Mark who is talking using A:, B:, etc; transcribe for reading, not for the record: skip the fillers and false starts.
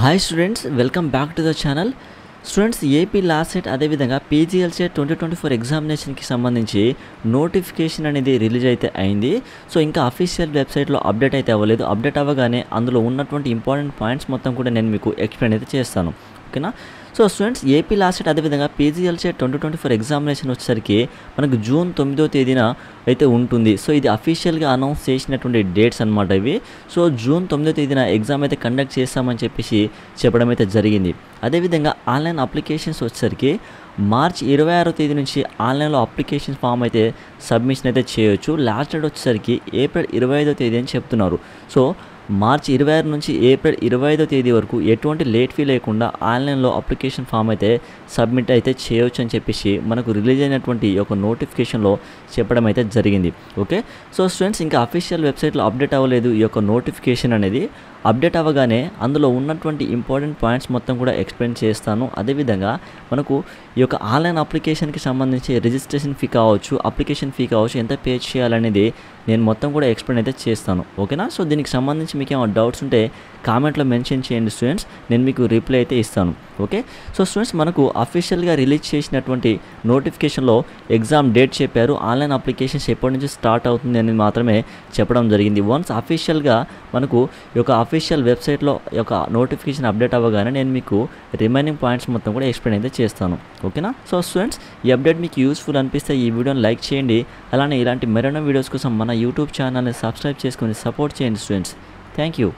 A: Hi students, welcome back to the channel. Students, AP last set అదేవిధంగా పీజీఎల్సెట్ 2024 ఎగ్జామినేషన్కి సంబంధించి notification అనేది release అయితే అయింది. సో ఇంకా అఫీషియల్ వెబ్సైట్లో అప్డేట్ అయితే అవ్వలేదు. అప్డేట్ అవ్వగానే అందులో ఉన్నటువంటి ఇంపార్టెంట్ పాయింట్స్ మొత్తం కూడా నేను మీకు ఎక్స్ప్లెయిన్ అయితే చేస్తాను. ఓకేనా? So students, AP last set అదేవిధంగా పీజీఎల్సెట్ 2024 ఎగ్జామినేషన్ వచ్చేసరికి మనకు జూన్ 9వ తేదీన అయితే ఉంటుంది. సో ఇది అఫీషియల్గా అనౌన్స్ చేసినటువంటి డేట్స్ అనమాట ఇవి. సో జూన్ 9వ తేదీన ఎగ్జామ్ అయితే కండక్ట్ చేస్తామని చెప్పేసి చెప్పడం అయితే జరిగింది. అదేవిధంగా ఆన్లైన్ అప్లికేషన్స్ వచ్చేసరికి మార్చ్ 26వ తేదీ నుంచి ఆన్లైన్లో అప్లికేషన్ ఫామ్ అయితే సబ్మిషన్ అయితే చేయొచ్చు. లాస్ట్ డేట్ వచ్చేసరికి ఏప్రిల్ 25వ తేదీ అని చెప్తున్నారు. సో మార్చి 26 నుంచి ఏప్రిల్ 25వ తేదీ వరకు ఎటువంటి లేట్ ఫీ లేకుండా ఆన్లైన్లో అప్లికేషన్ ఫామ్ అయితే సబ్మిట్ అయితే చేయవచ్చు అని చెప్పేసి మనకు రిలీజ్ అయినటువంటి ఒక నోటిఫికేషన్లో చెప్పడం అయితే జరిగింది. ఓకే, సో స్టూడెంట్స్, ఇంకా అఫీషియల్ వెబ్సైట్లో అప్డేట్ అవ్వలేదు ఈ యొక్క నోటిఫికేషన్ అనేది. అప్డేట్ అవ్వగానే అందులో ఉన్నటువంటి ఇంపార్టెంట్ పాయింట్స్ మొత్తం కూడా ఎక్స్ప్లెయిన్ చేస్తాను. అదేవిధంగా మనకు ఈ యొక్క ఆన్లైన్ అప్లికేషన్కి సంబంధించి రిజిస్ట్రేషన్ ఫీ కావచ్చు, అప్లికేషన్ ఫీ కావచ్చు, ఎంత పే చేయాలనేది నేను మొత్తం కూడా ఎక్స్ప్లెయిన్ అయితే చేస్తాను. ఓకేనా? సో దీనికి సంబంధించి మీకు ఏమైనా డౌట్స్ ఉంటే కామెంట్లో మెన్షన్ చేయండి స్టూడెంట్స్, నేను మీకు రిప్లై అయితే ఇస్తాను. ఓకే, సో స్టూడెంట్స్, మనకు అఫీషియల్గా రిలీజ్ చేసినటువంటి నోటిఫికేషన్లో ఎగ్జామ్ డేట్ చెప్పారు. ఆన్లైన్ అప్లికేషన్స్ ఎప్పటి నుంచి స్టార్ట్ అవుతుంది అని మాత్రమే చెప్పడం జరిగింది. వన్స్ అఫీషియల్గా మనకు ఈ యొక్క అఫీషియల్ వెబ్సైట్లో యొక్క నోటిఫికేషన్ అప్డేట్ అవ్వగానే నేను మీకు రిమైనింగ్ పాయింట్స్ మొత్తం కూడా ఎక్స్ప్లెయిన్ అయితే చేస్తాను. ఓకేనా? సో స్టూడెంట్స్, ఈ అప్డేట్ మీకు యూస్ఫుల్ అనిపిస్తే ఈ వీడియోని లైక్ చేయండి. అలానే ఇలాంటి మరెన్నో వీడియోస్ కోసం మన యూట్యూబ్ ఛానల్ని సబ్స్క్రైబ్ చేసుకొని సపోర్ట్ చేయండి స్టూడెంట్స్. Thank you.